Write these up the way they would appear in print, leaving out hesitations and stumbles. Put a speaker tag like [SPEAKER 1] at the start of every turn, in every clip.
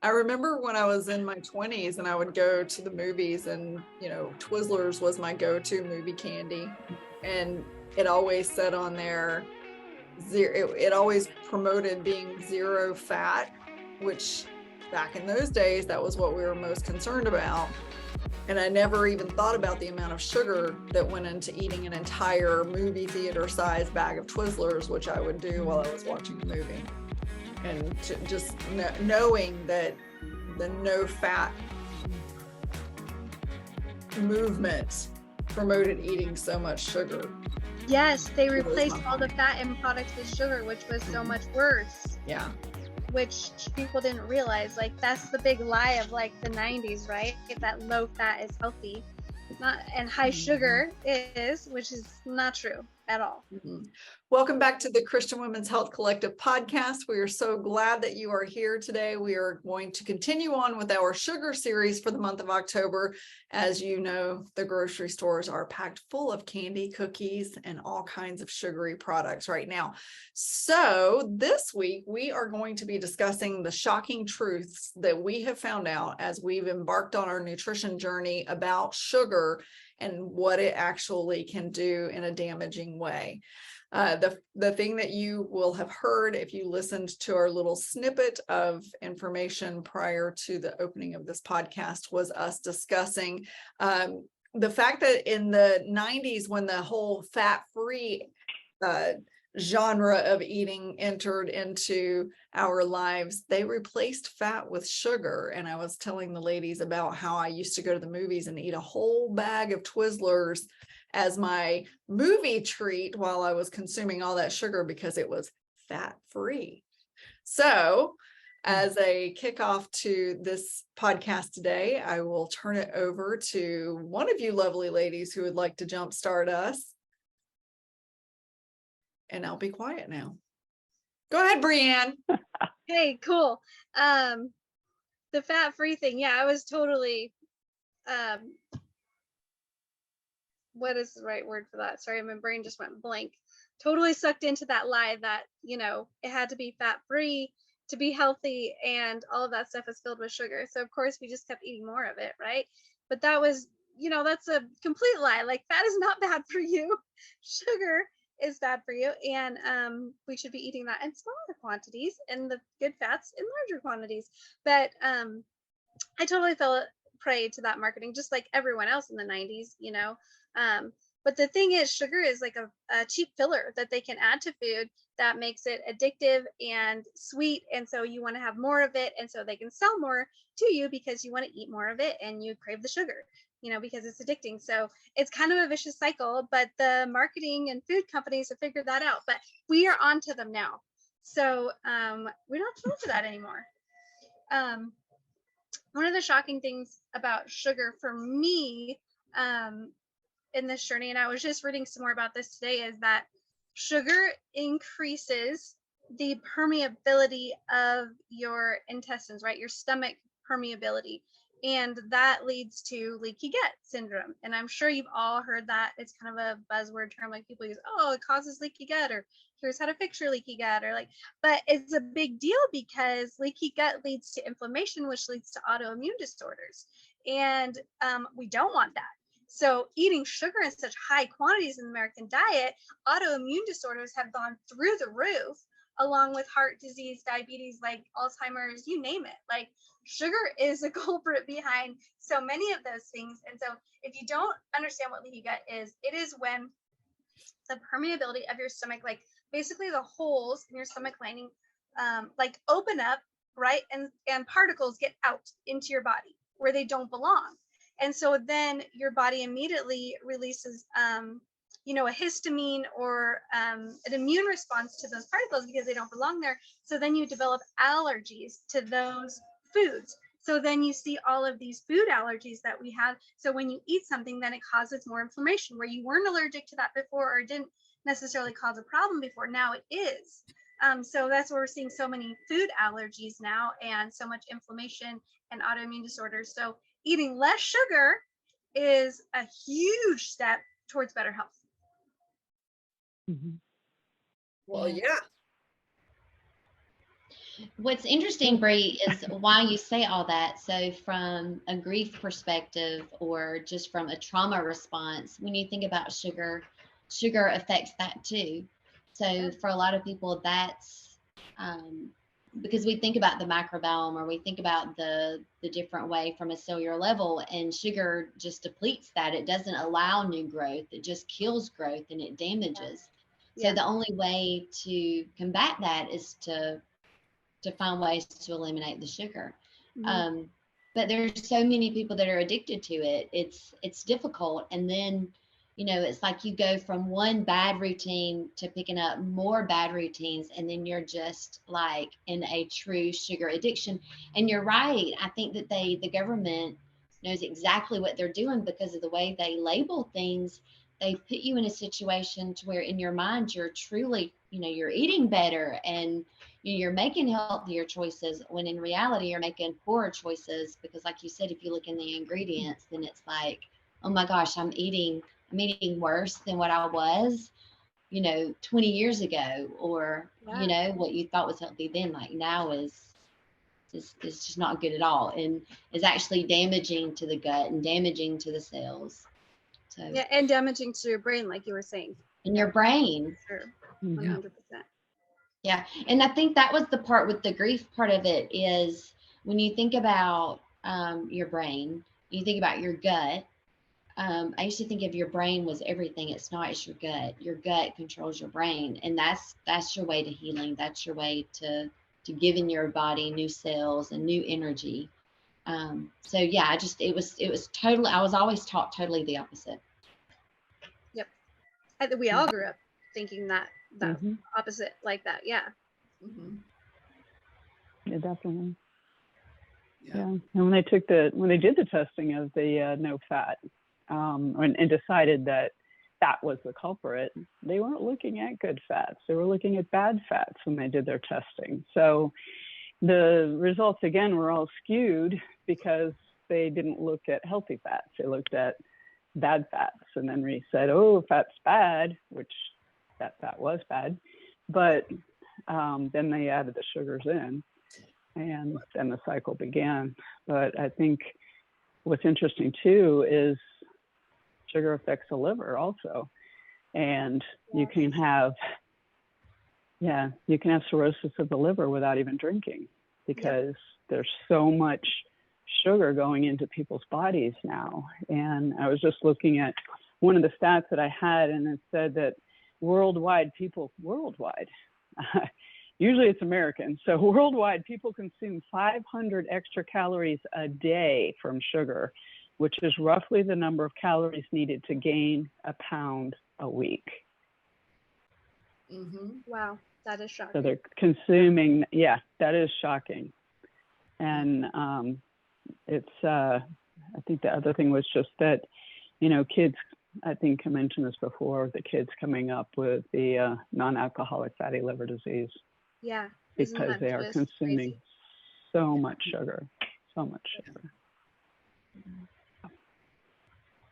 [SPEAKER 1] I remember when I was in my 20s and I would go to the movies and, Twizzlers was my go-to movie candy. And it always said on there, it always promoted being zero fat, which back in those days, that was what we were most concerned about. And I never even thought about the amount of sugar that went into eating an entire movie theater sized bag of Twizzlers, which I would do while I was watching the movie. And just knowing that the no fat movement promoted eating so much sugar.
[SPEAKER 2] Yes, they replaced all the fat in products with sugar, which was so much worse.
[SPEAKER 1] Yeah.
[SPEAKER 2] Which people didn't realize. Like, that's the big lie of like the 90s, right? That low fat is healthy. And high sugar is, which is not true at all.
[SPEAKER 1] Mm-hmm. Welcome back to the Christian Women's Health Collective podcast. We are so glad that you are here today. We are going to continue on with our sugar series for the month of October. As you know, the grocery stores are packed full of candy, cookies, and all kinds of sugary products right now. So this week, we are going to be discussing the shocking truths that we have found out as we've embarked on our nutrition journey about sugar and what it actually can do in a damaging way. The thing that you will have heard if you listened to our little snippet of information prior to the opening of this podcast was us discussing the fact that in the 90s, when the whole fat-free genre of eating entered into our lives, they replaced fat with sugar. And I was telling the ladies about how I used to go to the movies and eat a whole bag of Twizzlers as my movie treat while I was consuming all that sugar because it was fat-free. So as a kickoff to this podcast today, I will turn it over to one of you lovely ladies who would like to jumpstart us. And I'll be quiet now. Go ahead, Brianne.
[SPEAKER 2] Hey, cool. The fat-free thing. Yeah, I was totally, what is the right word for that? Sorry, my brain just went blank. Totally sucked into that lie that, it had to be fat-free to be healthy, and all of that stuff is filled with sugar. So of course we just kept eating more of it, right? But that was, that's a complete lie. Like, fat is not bad for you. Sugar is bad for you, and we should be eating that in smaller quantities and the good fats in larger quantities. But I totally fell prey to that marketing, just like everyone else in the 90s, but the thing is, sugar is like a cheap filler that they can add to food that makes it addictive and sweet, and so you want to have more of it, and so they can sell more to you because you want to eat more of it and you crave the sugar, because it's addicting. So it's kind of a vicious cycle, but the marketing and food companies have figured that out, but we are onto them now. So we don't have to fall for that anymore. One of the shocking things about sugar for me in this journey, and I was just reading some more about this today, is that sugar increases the permeability of your intestines, right? Your stomach permeability. And that leads to leaky gut syndrome. And I'm sure you've all heard that. It's kind of a buzzword term, like people use, oh, it causes leaky gut, or here's how to fix your leaky gut, or but it's a big deal because leaky gut leads to inflammation, which leads to autoimmune disorders. And we don't want that. So eating sugar in such high quantities in the American diet, autoimmune disorders have gone through the roof, along with heart disease, diabetes, like Alzheimer's, you name it. Like, sugar is a culprit behind so many of those things. And so if you don't understand what leaky gut is, it is when the permeability of your stomach, like basically the holes in your stomach lining, like open up, right? And particles get out into your body where they don't belong. And so then your body immediately releases, a histamine or an immune response to those particles because they don't belong there. So then you develop allergies to those foods. So then you see all of these food allergies that we have. So when you eat something, then it causes more inflammation where you weren't allergic to that before, or didn't necessarily cause a problem before. Now it is. So that's where we're seeing so many food allergies now, and so much inflammation and autoimmune disorders. So eating less sugar is a huge step towards better health.
[SPEAKER 1] Well, yeah.
[SPEAKER 3] What's interesting, Bree, is why you say all that. So from a grief perspective or just from a trauma response, when you think about sugar, sugar affects that too. So for a lot of people, that's um, because we think about the microbiome or we think about the different way from a cellular level, and sugar just depletes that. It doesn't allow new growth. It just kills growth and it damages. So
[SPEAKER 2] Yeah.
[SPEAKER 3] the only way to combat that is to find ways to eliminate the sugar.
[SPEAKER 2] Mhm.
[SPEAKER 3] But there's so many people that are addicted to it. It's difficult, and then it's like you go from one bad routine to picking up more bad routines, and then you're just like in a true sugar addiction. And you're right. I think that the government knows exactly what they're doing because of the way they label things. They put you in a situation to where in your mind you're truly, you're eating better and you're making healthier choices when in reality you're making poorer choices because like you said, if you look in the ingredients, then it's like, oh my gosh, I'm eating worse than what I was 20 years ago, or
[SPEAKER 2] Yeah.
[SPEAKER 3] what you thought was healthy then, like now is just not good at all, and is actually damaging to the gut and damaging to the cells. So
[SPEAKER 2] Yeah, and damaging to your brain, like you were saying.
[SPEAKER 3] in your brain.
[SPEAKER 2] Sure.
[SPEAKER 4] Mhm.
[SPEAKER 2] 100%.
[SPEAKER 3] Yeah. And I think that was the part with the grief part of it is when you think about your brain, you think about your gut. I used to think of your brain was everything. It's not, it's your gut. Your gut controls your brain. And that's your way to healing. That's your way to giving your body new cells and new energy. So yeah, it was totally, I was always taught totally the opposite.
[SPEAKER 2] Yep. I think we all grew up thinking that
[SPEAKER 4] Mhm.
[SPEAKER 2] opposite like that. Yeah.
[SPEAKER 1] Mhm.
[SPEAKER 4] Yeah, definitely.
[SPEAKER 1] Yeah.
[SPEAKER 4] Yeah. And when they did the testing of the no fat, and decided that that was the culprit, they weren't looking at good fats. They were looking at bad fats when they did their testing. So the results again were all skewed because they didn't look at healthy fats. They looked at bad fats, and then we said, oh, fat's bad, which that fat was bad. But then they added the sugars in, and then the cycle began. But I think what's interesting too is sugar affects the liver also. And you can have cirrhosis of the liver without even drinking because there's so much sugar going into people's bodies now. And I was just looking at one of the stats that I had, and it said that worldwide, usually it's American, so worldwide people consume 500 extra calories a day from sugar, which is roughly the number of calories needed to gain a pound a week.
[SPEAKER 1] Mm-hmm.
[SPEAKER 2] Wow, that is shocking.
[SPEAKER 4] So they're consuming, that is shocking. And it's, I think the other thing was just that, kids, I think I mentioned this before, the kids coming up with the non-alcoholic fatty liver disease.
[SPEAKER 2] Yeah.
[SPEAKER 4] Because they are consuming so much sugar.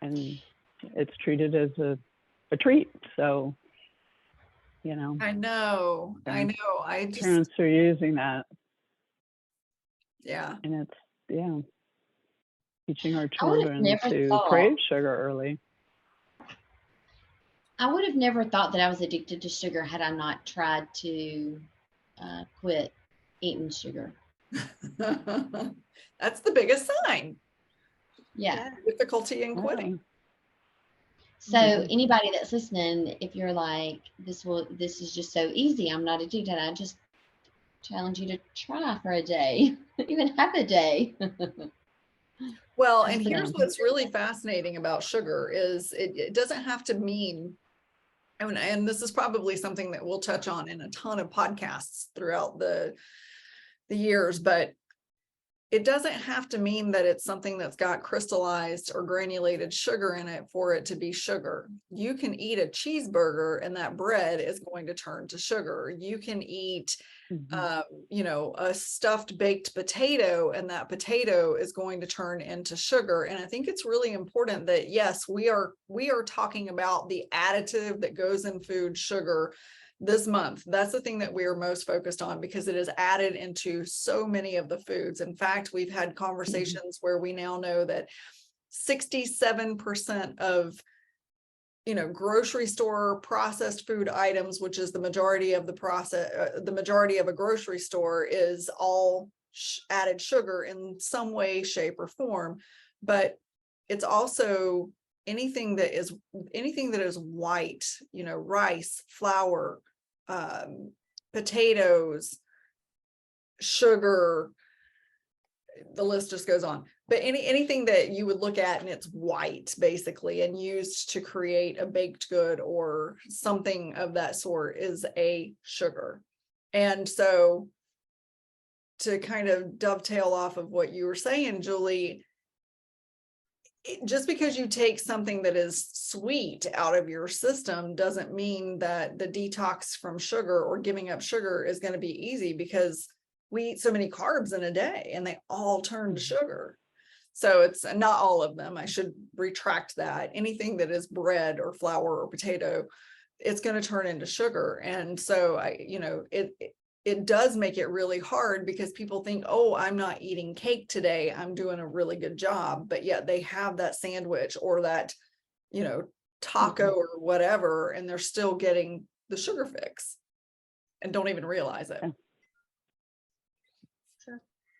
[SPEAKER 4] And it's treated as a treat. So,
[SPEAKER 1] I know. I just,
[SPEAKER 4] parents are using that.
[SPEAKER 1] Yeah.
[SPEAKER 4] And it's, teaching our children to
[SPEAKER 3] thought,
[SPEAKER 4] crave sugar early.
[SPEAKER 3] I would have never thought that I was addicted to sugar had I not tried to quit eating sugar.
[SPEAKER 1] That's the biggest sign.
[SPEAKER 3] Yeah.
[SPEAKER 1] Difficulty in quitting.
[SPEAKER 3] So anybody that's listening, if you're like, this is just so easy, I'm not addicted, I just challenge you to try for a day, even half a day.
[SPEAKER 1] Well, and here's what's really fascinating about sugar is it doesn't have to mean, and this is probably something that we'll touch on in a ton of podcasts throughout the years, but it doesn't have to mean that it's something that's got crystallized or granulated sugar in it for it to be sugar. You can eat a cheeseburger and that bread is going to turn to sugar. You can eat, a stuffed baked potato and that potato is going to turn into sugar. And I think it's really important that, yes, we are talking about the additive that goes in food, sugar, this month. That's the thing that we are most focused on because it is added into so many of the foods. In fact, we've had conversations where we now know that 67% of grocery store processed food items, which is the majority of the majority of a grocery store, is all added sugar in some way, shape, or form. But it's also anything that is white, rice, flour, potatoes, sugar, the list just goes on. But anything that you would look at and it's white basically and used to create a baked good or something of that sort is a sugar. And so to kind of dovetail off of what you were saying, Julie, just because you take something that is sweet out of your system doesn't mean that the detox from sugar or giving up sugar is going to be easy, because we eat so many carbs in a day and they all turn to sugar. So it's not all of them. I should retract that. Anything that is bread or flour or potato, it's going to turn into sugar. And so it does make it really hard, because people think, oh, I'm not eating cake today, I'm doing a really good job. But yet they have that sandwich or that, taco or whatever, and they're still getting the sugar fix and don't even realize it.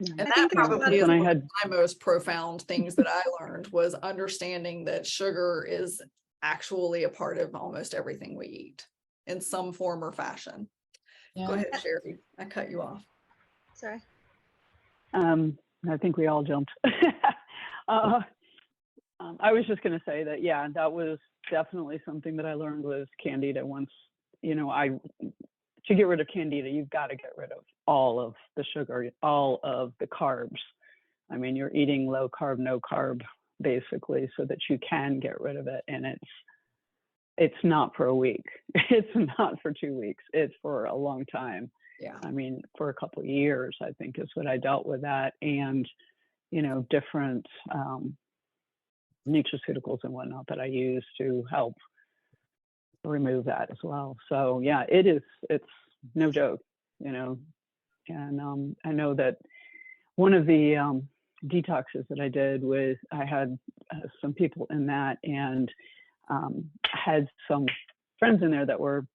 [SPEAKER 1] And that probably is one of my most profound things that I learned, was understanding that sugar is actually a part of almost everything we eat in some form or fashion. Yeah. Go ahead, Sherry. I cut you off.
[SPEAKER 2] Sorry.
[SPEAKER 4] I think we all jumped. I was just going to say that, yeah, that was definitely something that I learned with Candida. Once, to get rid of Candida, you've got to get rid of all of the sugar, all of the carbs. I mean, you're eating low carb, no carb, basically, so that you can get rid of it. And it's not for a week. It's not for 2 weeks. It's for a long time.
[SPEAKER 1] Yeah.
[SPEAKER 4] I mean, for a couple of years, I think is what I dealt with that. And, different nutraceuticals and whatnot that I use to help remove that as well. So yeah, it's no joke, and I know that one of the detoxes that I did was, I had some people in that, and had some friends in there that were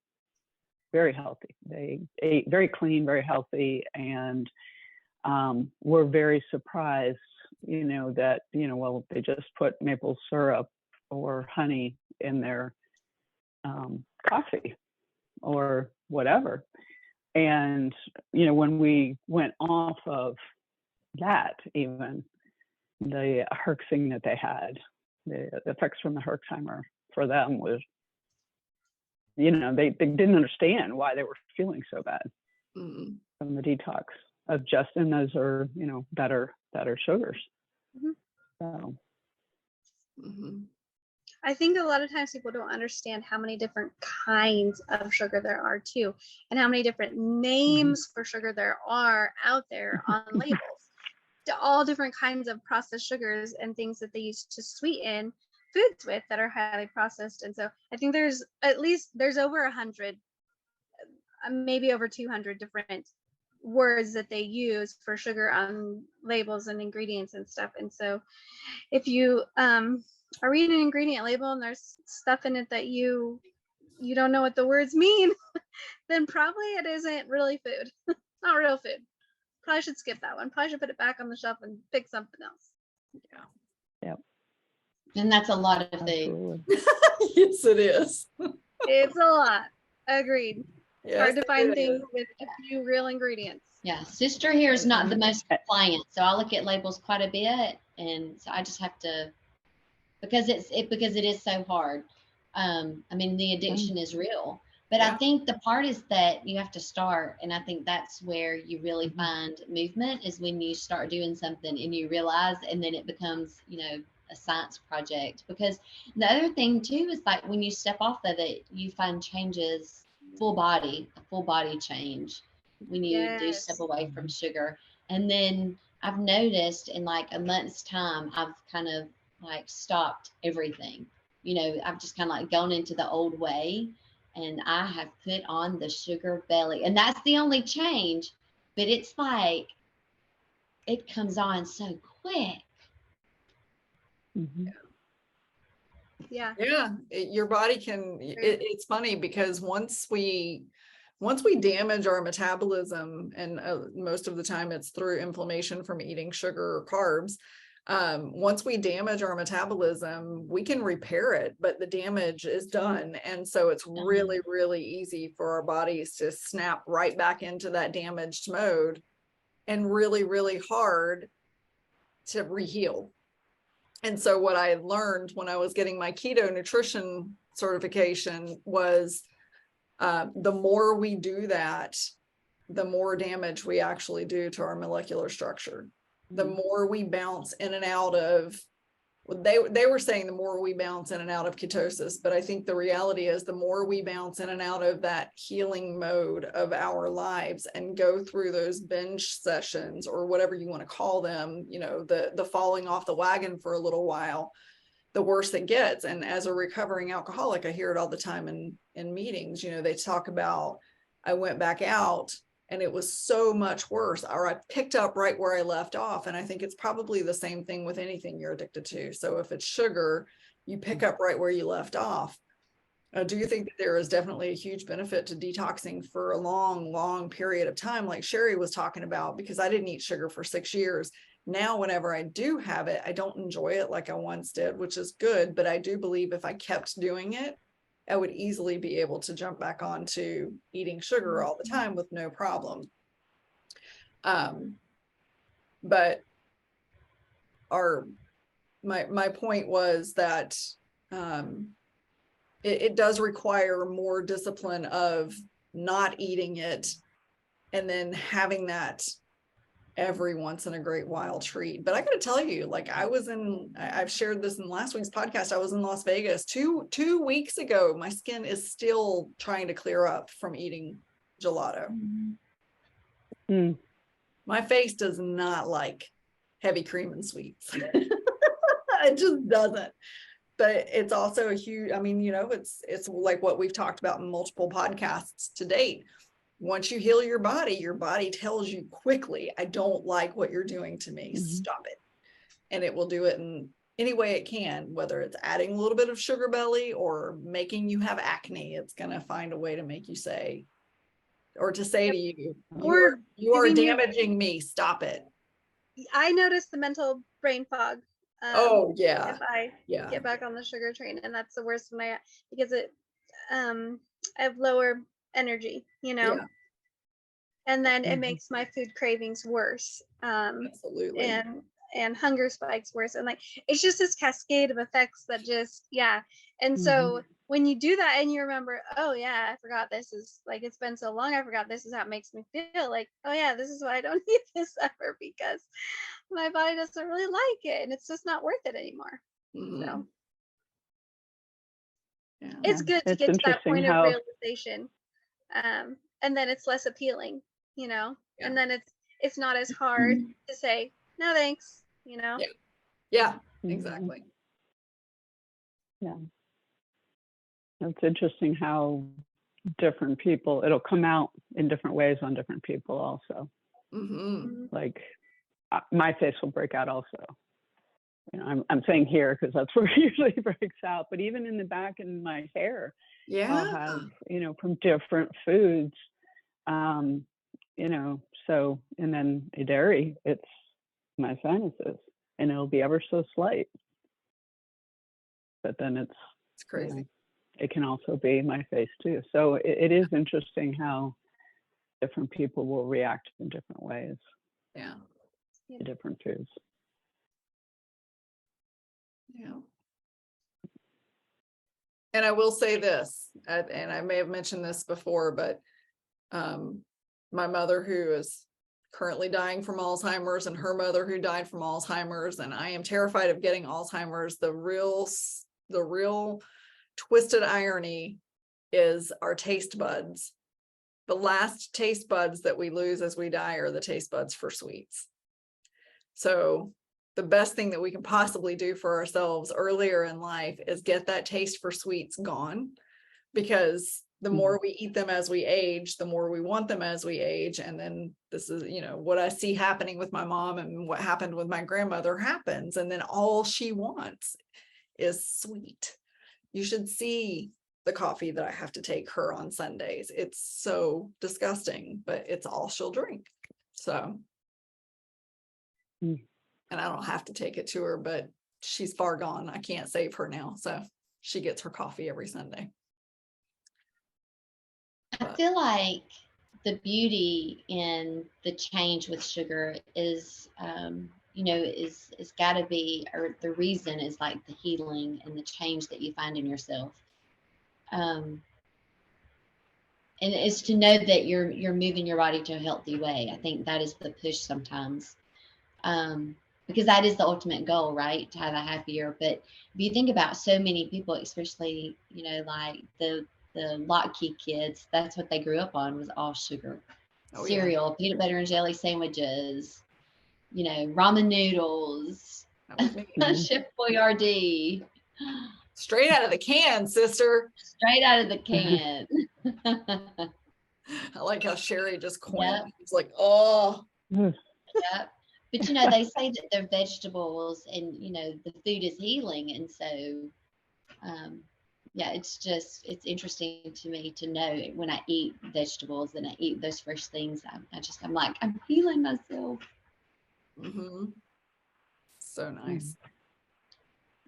[SPEAKER 4] very healthy. They ate very clean, very healthy, and were very surprised, that, well, they just put maple syrup or honey in their coffee or whatever. And, when we went off of that, even the Herxing that they had, the effects from the Herxheimer for them was, they didn't understand why they were feeling so bad from the detox of just, and those are, better sugars. So.
[SPEAKER 2] I think a lot of times people don't understand how many different kinds of sugar there are too, and how many different names for sugar there are out there on labels. All different kinds of processed sugars and things that they use to sweeten foods with that are highly processed. And so I think there's over 100, maybe over 200 different words that they use for sugar on labels and ingredients and stuff. And so if you are reading an ingredient label and there's stuff in it that you don't know what the words mean, then probably it isn't really food. It's not real food. Probably should skip that one. Probably should put it back on the shelf and pick something else.
[SPEAKER 1] Yeah.
[SPEAKER 4] Yep.
[SPEAKER 3] And that's a lot of food.
[SPEAKER 1] Yes, it is.
[SPEAKER 2] It's a lot. Agreed.
[SPEAKER 1] Yes,
[SPEAKER 2] hard to find things with a few real ingredients.
[SPEAKER 3] Yeah, sister here is not the most compliant, so I look at labels quite a bit, and so I just have to, because it is so hard. I mean, the addiction is real, but I think the part is that you have to start, and I think that's where you really find movement, is when you start doing something and you realize, and then it becomes, a science project. Because the other thing too is, like, when you step off of it, you find changes, a full body change when you do step away from sugar. And then I've noticed in like a month's time, I've kind of like stopped everything. I've just kind of like gone into the old way, and I have put on the sugar belly, and that's the only change, but it's like it comes on so quick.
[SPEAKER 4] Mhm.
[SPEAKER 2] Yeah.
[SPEAKER 1] Yeah, your body can, it's funny because once we damage our metabolism, and most of the time it's through inflammation from eating sugar or carbs, once we damage our metabolism, we can repair it, but the damage is done. And so it's really, really easy for our bodies to snap right back into that damaged mode, and really, really hard to reheal. And so what I learned when I was getting my keto nutrition certification was, the more we do that, the more damage we actually do to our molecular structure. The more we bounce in and out of, they were saying the more we bounce in and out of ketosis, but I think the reality is the more we bounce in and out of that healing mode of our lives and go through those binge sessions, or whatever you want to call them, you know, the falling off the wagon for a little while, the worse it gets. And as a recovering alcoholic, I hear it all the time in meetings. You know, they talk about, I went back out and it was so much worse, or I picked up right where I left off. And I think it's probably the same thing with anything you're addicted to. So if it's sugar, you pick up right where you left off. Do you think that there is definitely a huge benefit to detoxing for a long, long period of time, like Sherry was talking about? Because I didn't eat sugar for 6 years. Now, whenever I do have it, I don't enjoy it like I once did, which is good. But I do believe if I kept doing it, I would easily be able to jump back onto eating sugar all the time with no problem. But my point was that it does require more discipline of not eating it and then having that every once in a great while treat. But I got to tell you, like, I've shared this in last week's podcast. I was in Las Vegas two weeks ago. My skin is still trying to clear up from eating gelato.
[SPEAKER 4] Mm.
[SPEAKER 1] My face does not like heavy cream and sweets. It just doesn't. But it's also a huge, I mean, you know, it's like what we've talked about in multiple podcasts to date. Once you heal your body tells you quickly, I don't like what you're doing to me. Stop it. And it will do it in any way it can, whether it's adding a little bit of sugar belly or making you have acne. It's going to find a way to make you say, or to say to you, you are damaging me. Stop it.
[SPEAKER 2] I noticed the mental brain fog.
[SPEAKER 1] Oh yeah.
[SPEAKER 2] If I get back on the sugar train, and that's the worst when because it, I have lower energy, you know.
[SPEAKER 1] Yeah.
[SPEAKER 2] And then it makes my food cravings worse.
[SPEAKER 1] Absolutely.
[SPEAKER 2] And hunger spikes worse. And like, it's just this cascade of effects that just, And so when you do that and you remember, oh yeah, I forgot this is like, it's been so long, I forgot this is how it makes me feel. Like, oh yeah, this is why I don't eat this ever, because my body doesn't really like it and it's just not worth it anymore. So it's good to get to that point of realization. And then it's less appealing, you know, and then it's not as hard to say, no, thanks, you know?
[SPEAKER 1] Yeah, exactly.
[SPEAKER 4] Yeah. It's interesting how different people, it'll come out in different ways on different people also. Like my face will break out also. You know, I'm saying here because that's where it usually breaks out, but even in the back in my hair, I'll have, you know, from different foods, you know, so, and then a dairy, it's my sinuses, and it'll be ever so slight. But then it's
[SPEAKER 1] crazy.
[SPEAKER 4] You know, it can also be my face too. So it is interesting how different people will react in different ways.
[SPEAKER 1] Yeah.
[SPEAKER 4] To different foods.
[SPEAKER 1] Yeah. And I will say this, and I may have mentioned this before, but my mother, who is currently dying from Alzheimer's, and her mother, who died from Alzheimer's, and I am terrified of getting Alzheimer's. The real twisted irony is our taste buds. The last taste buds that we lose as we die are the taste buds for sweets. So the best thing that we can possibly do for ourselves earlier in life is get that taste for sweets gone, because the more we eat them as we age, the more we want them as we age. And then this is, what I see happening with my mom and what happened with my grandmother happens. And then all she wants is sweet. You should see the coffee that I have to take her on Sundays. It's so disgusting, but it's all she'll drink. So, and I don't have to take it to her, but she's far gone. I can't save her now. So she gets her coffee every Sunday.
[SPEAKER 3] I feel like the beauty in the change with sugar is, is got to be, or the reason is like the healing and the change that you find in yourself. And it's to know that you're moving your body to a healthy way. I think that is the push sometimes, because that is the ultimate goal, right? To have a happier. But if you think about so many people, especially like the Lockheed kids, that's what they grew up on, was all sugar. Cereal, yeah. Peanut butter and jelly sandwiches, ramen noodles, Chef Boyardee.
[SPEAKER 1] Straight out of the can, sister.
[SPEAKER 3] Straight out of the can.
[SPEAKER 1] I like how Sherry just coined.
[SPEAKER 3] Yep.
[SPEAKER 1] It's like, oh.
[SPEAKER 3] Yep. But they say that they're vegetables and the food is healing. And so it's interesting to me to know when I eat vegetables and I eat those fresh things, I'm like, I'm healing myself.
[SPEAKER 1] Mm-hmm. So nice.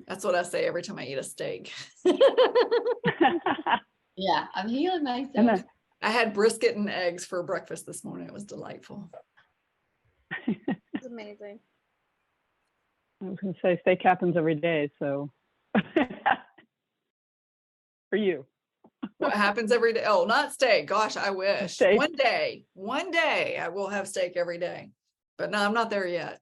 [SPEAKER 1] That's what I say every time I eat a steak.
[SPEAKER 3] Yeah, I'm healing myself.
[SPEAKER 1] I had brisket and eggs for breakfast this morning. It was delightful.
[SPEAKER 2] It's amazing.
[SPEAKER 4] I was going to say steak happens every day, so for you.
[SPEAKER 1] What happens every day? Oh, not steak. Gosh, I wish.
[SPEAKER 4] Steak.
[SPEAKER 1] One day I will have steak every day. But no, I'm not there yet.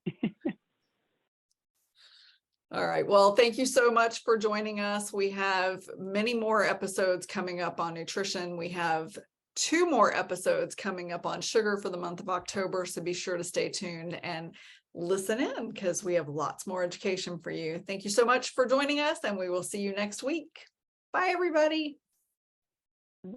[SPEAKER 1] All right. Well, thank you so much for joining us. We have many more episodes coming up on nutrition. We have 2 more episodes coming up on sugar for the month of October. So be sure to stay tuned and listen in because we have lots more education for you. Thank you so much for joining us, and we will see you next week. Bye, everybody.
[SPEAKER 4] Bye.